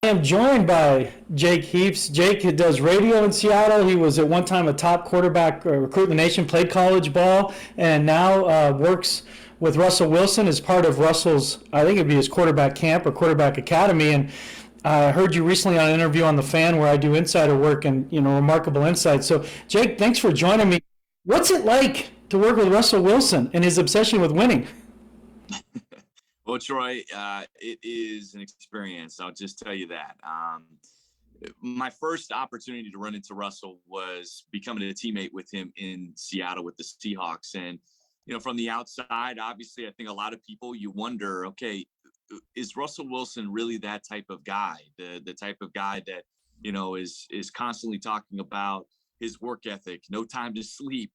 I am joined by Jake Heaps. Jake does radio in Seattle. He was at one time a top quarterback recruit in the nation, played college ball, and now works with Russell Wilson as part of Russell's, I think it'd be his quarterback camp or quarterback academy. And I heard you recently on an interview on The Fan where I do insider work and, remarkable insights. So, Jake, thanks for joining me. What's it like to work with Russell Wilson and his obsession with winning? Well, Troy, it is an experience. I'll just tell you that. My first opportunity to run into Russell was becoming a teammate with him in Seattle with the Seahawks. And, from the outside, obviously, I think a lot of people, you wonder, okay, is Russell Wilson really that type of guy? The type of guy that, is constantly talking about his work ethic, no time to sleep,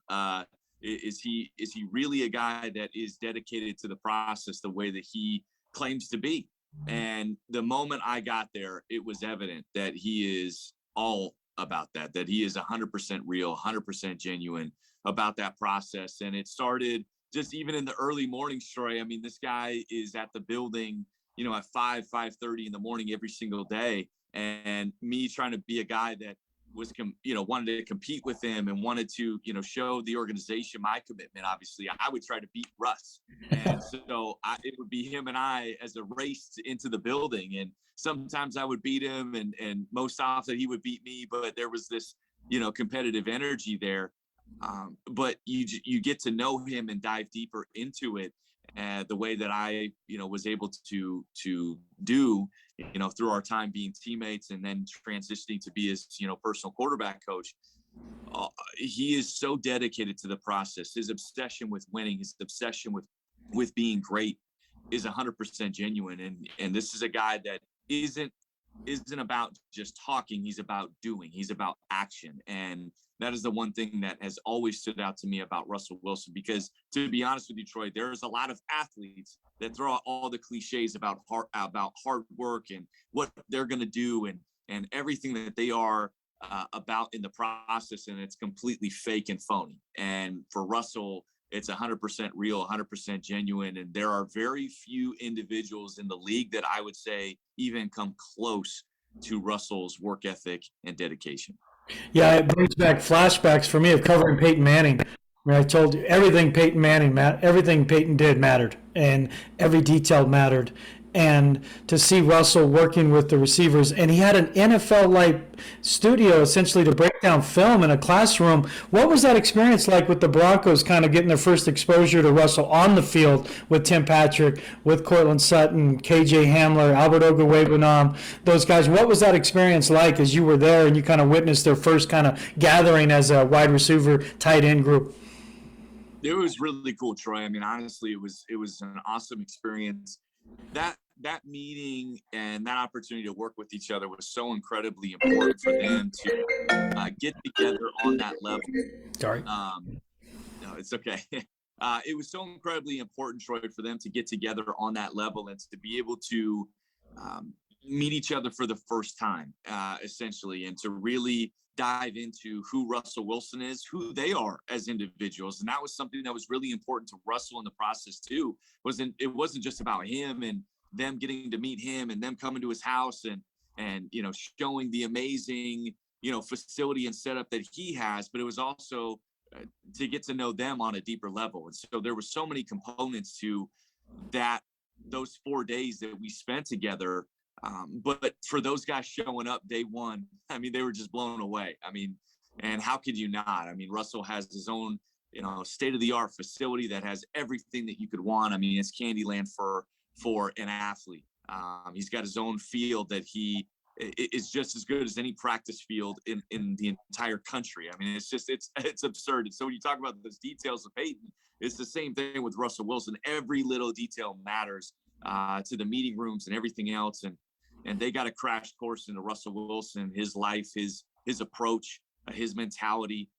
is he really a guy that is dedicated to the process the way that he claims to be? And the moment I got there, it was evident that he is all about that he is 100% real, 100% genuine about that process. And it started just even in the early mornings, Troy. I mean, this guy is at the building, at 5:30 in the morning every single day. And me trying to be a guy that wanted to compete with him and wanted to, show the organization my commitment. Obviously, I would try to beat Russ. And so it would be him and I as a race into the building. And sometimes I would beat him and most often he would beat me, but there was this, competitive energy there. But you get to know him and dive deeper into it. The way that I, was able to do, through our time being teammates and then transitioning to be his, personal quarterback coach. He is so dedicated to the process. His obsession with winning, his obsession with being great is 100% genuine. And this is a guy that isn't about just talking. He's about doing. He's about action. And that is the one thing that has always stood out to me about Russell Wilson, because to be honest with you, Troy, there's a lot of athletes that throw out all the cliches about hard work and what they're going to do and everything that they are about in the process. And it's completely fake and phony. And for Russell, it's 100% real, 100% genuine. And there are very few individuals in the league that I would say even come close to Russell's work ethic and dedication. Yeah, it brings back flashbacks for me of covering Peyton Manning. I mean, I told you everything Peyton did mattered, and every detail mattered. And to see Russell working with the receivers, and he had an NFL-like studio essentially to break down film in a classroom. What was that experience like with the Broncos, kind of getting their first exposure to Russell on the field with Tim Patrick, with Cortland Sutton, KJ Hamler, Albert Okwuegbunam, those guys? What was that experience like as you were there and you kind of witnessed their first kind of gathering as a wide receiver tight end group? It was really cool, Troy. I mean, honestly, it was an awesome experience. That meeting and that opportunity to work with each other was so incredibly important for them to get together on that level. Sorry. No, it's okay. It was so incredibly important, Troy, for them to get together on that level and to be able to meet each other for the first time, essentially, and to really dive into who Russell Wilson is, who they are as individuals. And that was something that was really important to Russell in the process too. It wasn't just about him and them getting to meet him and them coming to his house and showing the amazing, facility and setup that he has, but it was also to get to know them on a deeper level. And so there were so many components to that, those 4 days that we spent together. But for those guys showing up day one, I mean, they were just blown away. I mean, and how could you not? I mean, Russell has his own, state-of-the-art facility that has everything that you could want. I mean, it's Candyland for an athlete. He's got his own field that he is just as good as any practice field in the entire country. I mean, it's absurd. And so when you talk about those details of Peyton, it's the same thing with Russell Wilson. Every little detail matters to the meeting rooms and everything else. And they got a crash course into Russell Wilson, his life, his approach, his mentality,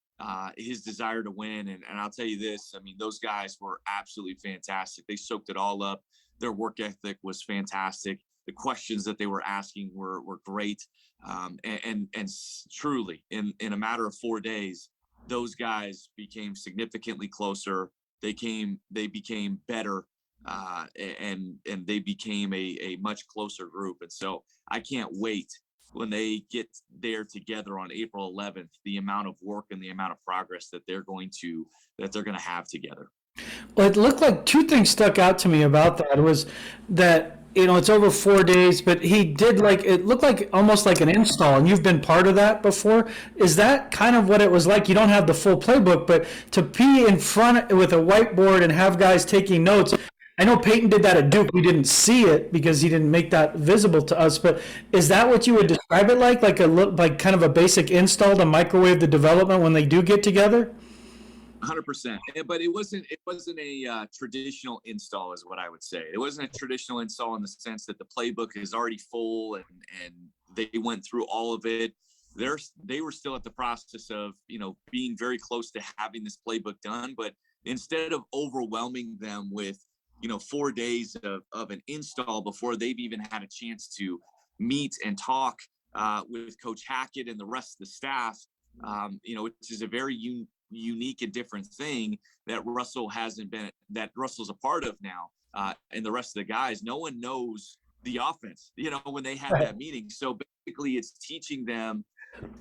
his desire to win. And I'll tell you this, I mean, those guys were absolutely fantastic. They soaked it all up. Their work ethic was fantastic. The questions that they were asking were great. And truly, in a matter of 4 days, those guys became significantly closer. They became better. and they became a much closer group. And so I can't wait when they get there together on April 11th, the amount of work and the amount of progress that they're going to have together. Well, it looked like two things stuck out to me about that was that, it's over 4 days, but he did like, it looked like almost like an install, and you've been part of that before. Is that kind of what it was like? You don't have the full playbook, but to be in front with a whiteboard and have guys taking notes. I know Peyton did that at Duke. We didn't see it because he didn't make that visible to us, but is that what you would describe it like like kind of a basic install to microwave the development when they do get together? 100%. But it wasn't a traditional install, is what I would say. It wasn't a traditional install in the sense that the playbook is already full and they went through all of it. They were still at the process of being very close to having this playbook done, but instead of overwhelming them with 4 days of an install before they've even had a chance to meet and talk with Coach Hackett and the rest of the staff, which is a very unique and different thing that Russell's a part of now, and the rest of the guys. No one knows the offense, when they had that meeting. So basically, it's teaching them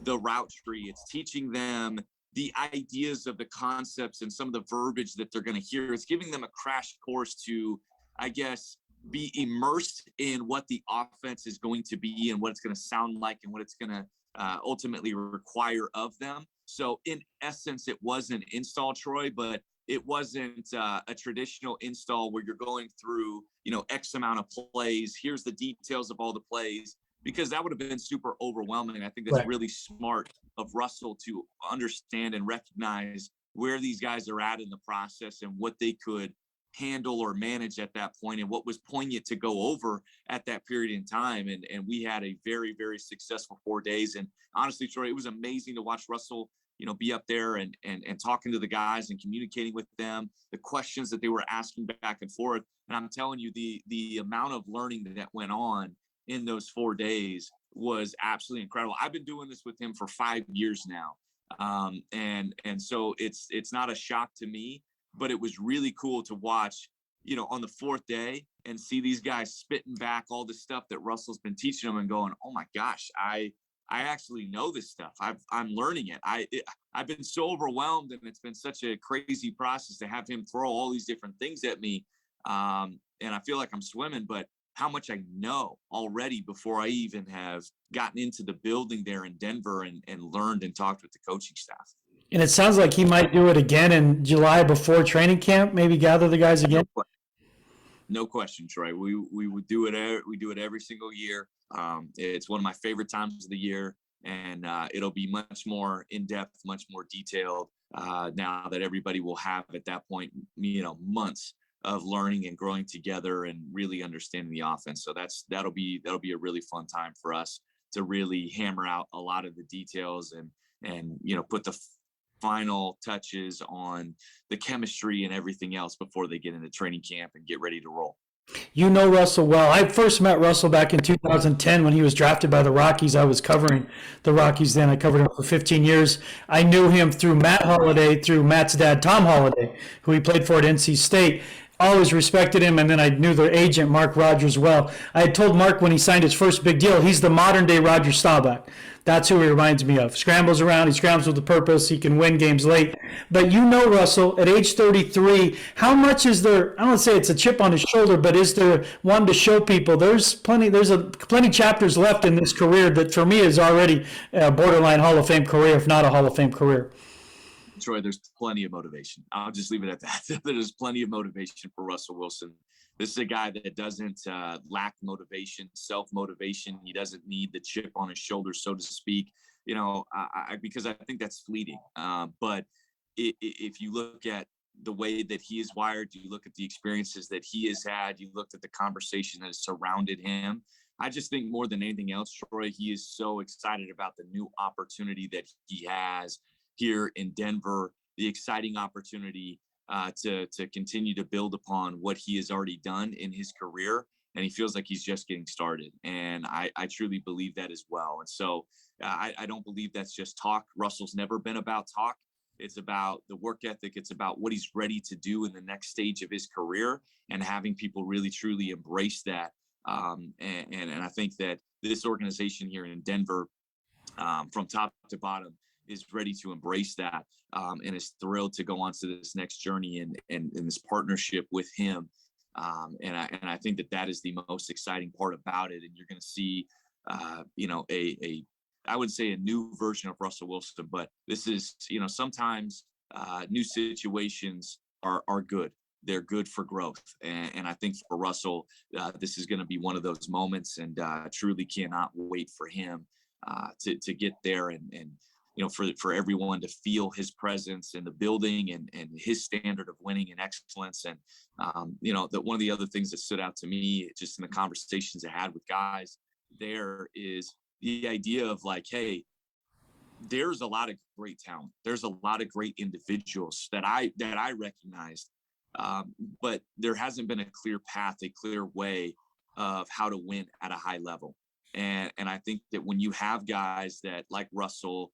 the route tree. It's teaching them the ideas of the concepts and some of the verbiage that they're going to hear. It's giving them a crash course to, I guess, be immersed in what the offense is going to be and what it's going to sound like and what it's going to ultimately require of them. So in essence, it was an install, Troy, but it wasn't a traditional install where you're going through, X amount of plays. Here's the details of all the plays, because that would have been super overwhelming. I think that's really smart of Russell to understand and recognize where these guys are at in the process and what they could handle or manage at that point and what was poignant to go over at that period in time. And we had a very, very successful 4 days. And honestly, Troy, it was amazing to watch Russell, be up there and talking to the guys and communicating with them, the questions that they were asking back and forth. And I'm telling you, the amount of learning that went on in those 4 days was absolutely incredible. I've been doing this with him for 5 years now. And so it's not a shock to me, but it was really cool to watch, on the 4th day and see these guys spitting back all the stuff that Russell's been teaching them and going, oh my gosh, I actually know this stuff. I'm learning it. I've been so overwhelmed, and it's been such a crazy process to have him throw all these different things at me. And I feel like I'm swimming, but how much I know already before I even have gotten into the building there in Denver and learned and talked with the coaching staff. And it sounds like he might do it again in July before training camp, maybe gather the guys again. No question, Troy. We would do it. We do it every single year. It's one of my favorite times of the year, and it'll be much more in depth, much more detailed now that everybody will have at that point, months of learning and growing together and really understanding the offense. So that'll be a really fun time for us to really hammer out a lot of the details and put the final touches on the chemistry and everything else before they get into training camp and get ready to roll. You know Russell well. I first met Russell back in 2010 when he was drafted by the Rockies. I was covering the Rockies then. I covered him for 15 years. I knew him through Matt Holliday, through Matt's dad, Tom Holliday, who he played for at NC State. Always respected him, and then I knew their agent, Mark Rogers, well. I had told Mark when he signed his first big deal, he's the modern-day Roger Staubach. That's who he reminds me of. Scrambles around, he scrambles with a purpose, he can win games late. But Russell, at age 33, how much is there, I don't want to say it's a chip on his shoulder, but is there one to show people there's plenty chapters left in this career that for me is already a borderline Hall of Fame career, if not a Hall of Fame career? Troy, there's plenty of motivation. I'll just leave it at that. There's plenty of motivation for Russell Wilson. This is a guy that doesn't lack motivation, self-motivation. He doesn't need the chip on his shoulder, so to speak, because I think that's fleeting. But if you look at the way that he is wired, you look at the experiences that he has had, you looked at the conversation that has surrounded him. I just think more than anything else, Troy, he is so excited about the new opportunity that he has here in Denver, the exciting opportunity to continue to build upon what he has already done in his career. And he feels like he's just getting started. And I truly believe that as well. And so I don't believe that's just talk. Russell's never been about talk. It's about the work ethic. It's about what he's ready to do in the next stage of his career, and having people really truly embrace that. And I think that this organization here in Denver, from top to bottom, is ready to embrace that, and is thrilled to go on to this next journey and this partnership with him. And I think that that is the most exciting part about it. And you're going to see, a I would say a new version of Russell Wilson. But this is, sometimes new situations are good. They're good for growth. And I think for Russell, this is going to be one of those moments, and truly cannot wait for him to get there, and for everyone to feel his presence in the building, and his standard of winning and excellence. And that one of the other things that stood out to me just in the conversations I had with guys there is the idea of like, hey, there's a lot of great talent. There's a lot of great individuals that I recognized, but there hasn't been a clear path, a clear way of how to win at a high level. And I think that when you have guys that like Russell,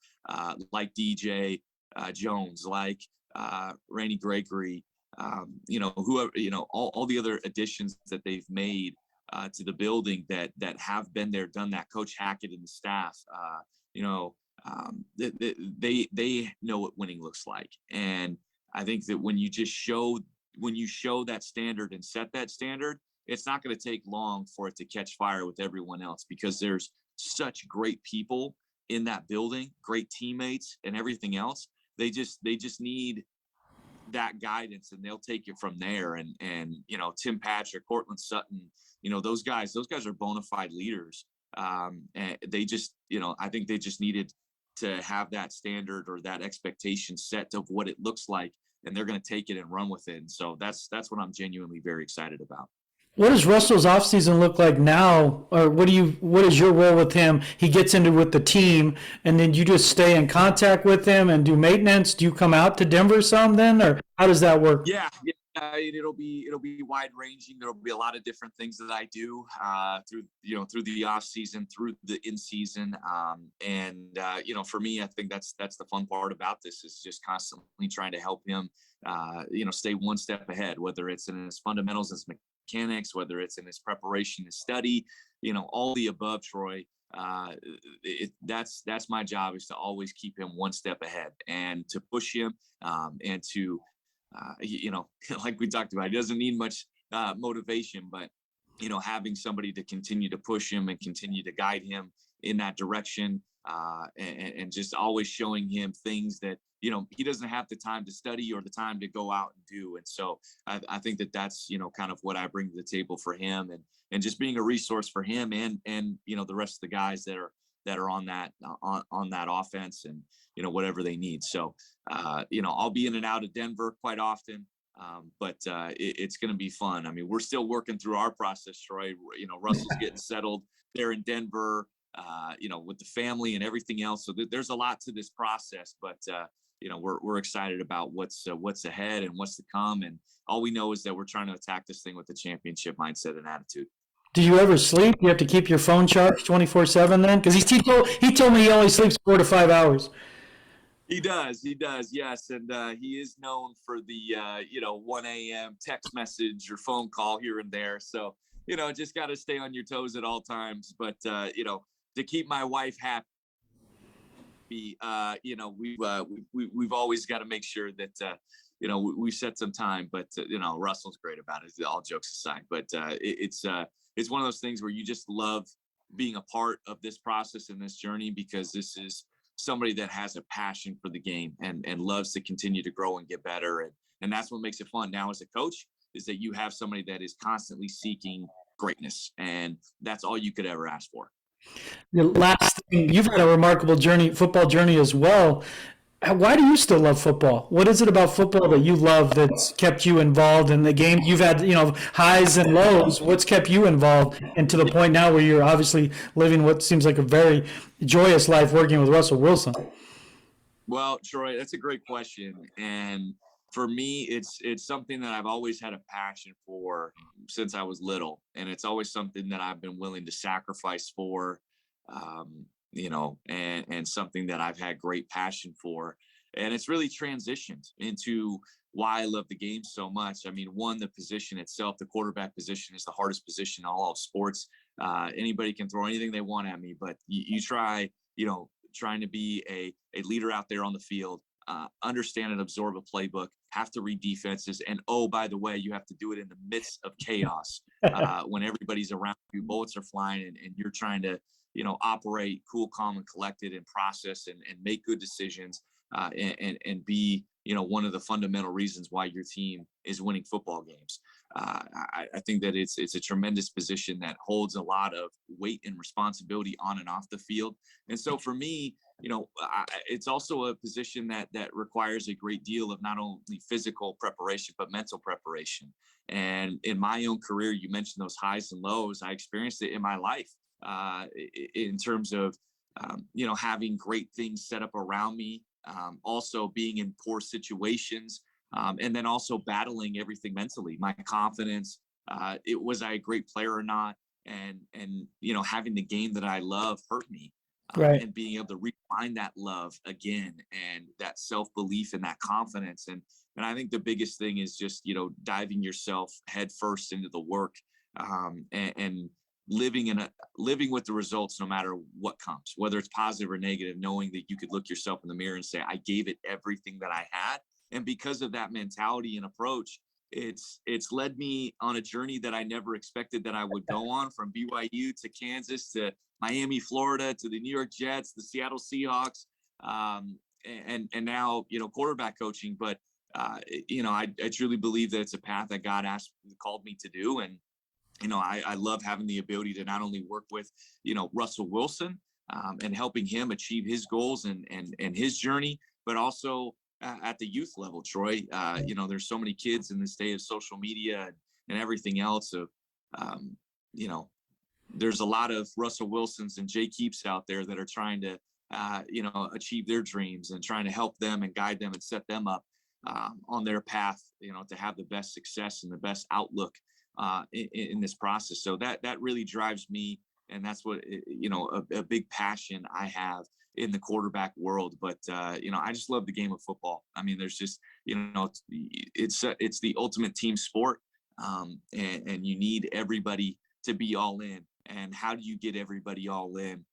like DJ Jones, like Randy Gregory, whoever, all the other additions that they've made to the building that have been there, done that, Coach Hackett and the staff, they know what winning looks like. And I think that when you show that standard and set that standard, it's not going to take long for it to catch fire with everyone else, because there's such great people in that building, great teammates and everything else. They just need that guidance, and they'll take it from there. And Tim Patrick, Cortland Sutton, those guys are bona fide leaders. And they just, I think they just needed to have that standard or that expectation set of what it looks like, and they're going to take it and run with it. And so that's what I'm genuinely very excited about. What does Russell's offseason look like now, or what is your role with him? He gets into with the team, and then you just stay in contact with him and do maintenance. Do you come out to Denver some then, or how does that work? Yeah. It'll be wide ranging. There'll be a lot of different things that I do through the off season, through the in season, and for me, I think that's the fun part about this, is just constantly trying to help him, stay one step ahead, whether it's in his fundamentals, his mechanics, whether it's in his preparation, his study, all the above, Troy. That's my job, is to always keep him one step ahead, and to push him, and to like we talked about, he doesn't need much motivation, but having somebody to continue to push him and continue to guide him in that direction, and just always showing him things that he doesn't have the time to study or the time to go out and do. And so I think that that's kind of what I bring to the table for him, and just being a resource for him, and the rest of the guys that are on that offense, and whatever they need. So I'll be in and out of Denver quite often, but it's going to be fun. I mean, we're still working through our process, Troy. Russell's getting settled there in Denver, with the family and everything else. So there's a lot to this process, but we're excited about what's ahead and what's to come. And all we know is that we're trying to attack this thing with the championship mindset and attitude. Do you ever sleep? You have to keep your phone charged 24/7 then? Because he told me he only sleeps 4 to 5 hours. He does, yes, and he is known for the 1 a.m. text message or phone call here and there. So just got to stay on your toes at all times. But to keep my wife happy, we've always got to make sure that we set some time. But Russell's great about it, all jokes aside. But it's one of those things where you just love being a part of this process and this journey, because this is somebody that has a passion for the game and loves to continue to grow and get better. And that's what makes it fun now as a coach, is that you have somebody that is constantly seeking greatness, and that's all you could ever ask for. The last thing, you've had a remarkable football journey as well. Why do you still love football? What is it about football that you love that's kept you involved in the game? You've had, highs and lows. What's kept you involved, and to the point now where you're obviously living what seems like a very joyous life working with Russell Wilson? Well, Troy, that's a great question. And for me, it's something that I've always had a passion for since I was little. And it's always something that I've been willing to sacrifice for, and something that I've had great passion for. And it's really transitioned into why I love the game so much. I mean, one, the position itself, the quarterback position is the hardest position in all of sports. Anybody can throw anything they want at me, but you try, trying to be a leader out there on the field, understand and absorb a playbook, have to read defenses. And oh, by the way, you have to do it in the midst of chaos when everybody's around you, bullets are flying, and you're trying to, operate cool, calm, and collected and process and make good decisions and be, one of the fundamental reasons why your team is winning football games. I think that it's a tremendous position that holds a lot of weight and responsibility on and off the field. And so for me, it's also a position that requires a great deal of not only physical preparation, but mental preparation. And in my own career, you mentioned those highs and lows. I experienced it in my life in terms of, having great things set up around me, also being in poor situations, and then also battling everything mentally, my confidence, was I a great player or not? And, having the game that I love hurt me. Right. And being able to refine that love again and that self-belief and that confidence. And I think the biggest thing is just, diving yourself head first into the work, and living with the results no matter what comes, whether it's positive or negative, knowing that you could look yourself in the mirror and say, I gave it everything that I had. And because of that mentality and approach, it's led me on a journey that I never expected that I would go on, from BYU to Kansas to Miami, Florida, to the New York Jets, the Seattle Seahawks, and now, quarterback coaching. But, I truly believe that it's a path that God called me to do. And, I love having the ability to not only work with, Russell Wilson, and helping him achieve his goals and his journey, but also at the youth level, Troy. There's so many kids in this day of social media and everything else. Of, there's a lot of Russell Wilsons and Heaps out there that are trying to, achieve their dreams and trying to help them and guide them and set them up on their path, to have the best success and the best outlook in this process. So that really drives me. And that's what, a big passion I have in the quarterback world. But, I just love the game of football. I mean, there's just, it's the ultimate team sport. And you need everybody to be all in. And how do you get everybody all in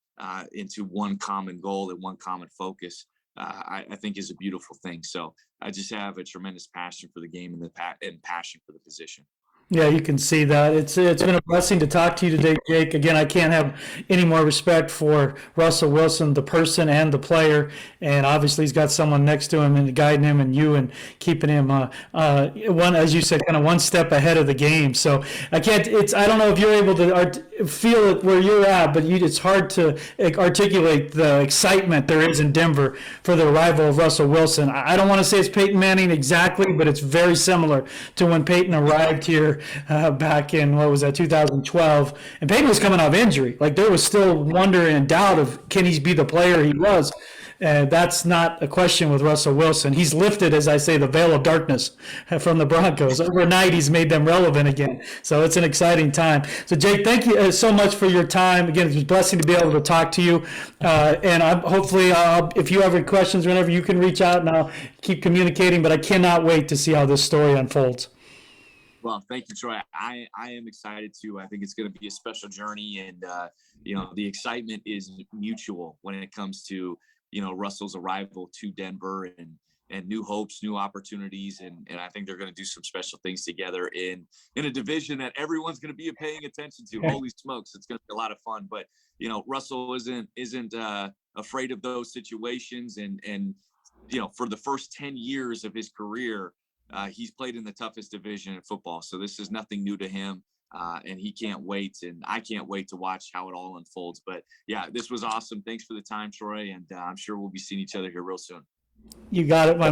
into one common goal and one common focus? I think is a beautiful thing. So I just have a tremendous passion for the game and passion for the position. Yeah, you can see that. It's been a blessing to talk to you today, Jake. Again, I can't have any more respect for Russell Wilson, the person and the player. And obviously, he's got someone next to him and guiding him, and you, and keeping him one, as you said, kind of one step ahead of the game. So I can't. I don't know if you're able to feel it where you're at, but it's hard to articulate the excitement there is in Denver for the arrival of Russell Wilson. I don't want to say it's Peyton Manning exactly, but it's very similar to when Peyton arrived here back in, 2012. And Peyton was coming off injury. Like, there was still wonder and doubt of, can he be the player he was? That's not a question with Russell Wilson. He's lifted, as I say, the veil of darkness from the Broncos. Overnight, he's made them relevant again. So it's an exciting time. So, Jake, thank you so much for your time. Again, it's a blessing to be able to talk to you. And hopefully, if you have any questions, whenever, you can reach out, and I'll keep communicating. But I cannot wait to see how this story unfolds. Well, thank you, Troy. I am excited too. I think it's going to be a special journey, and the excitement is mutual when it comes to Russell's arrival to Denver and new hopes, new opportunities, and I think they're going to do some special things together in a division that everyone's going to be paying attention to. Holy smokes, it's going to be a lot of fun. But Russell isn't afraid of those situations, and for the first 10 years of his career, he's played in the toughest division in football. So this is nothing new to him, and he can't wait. And I can't wait to watch how it all unfolds. But, yeah, this was awesome. Thanks for the time, Troy, and I'm sure we'll be seeing each other here real soon. You got it, my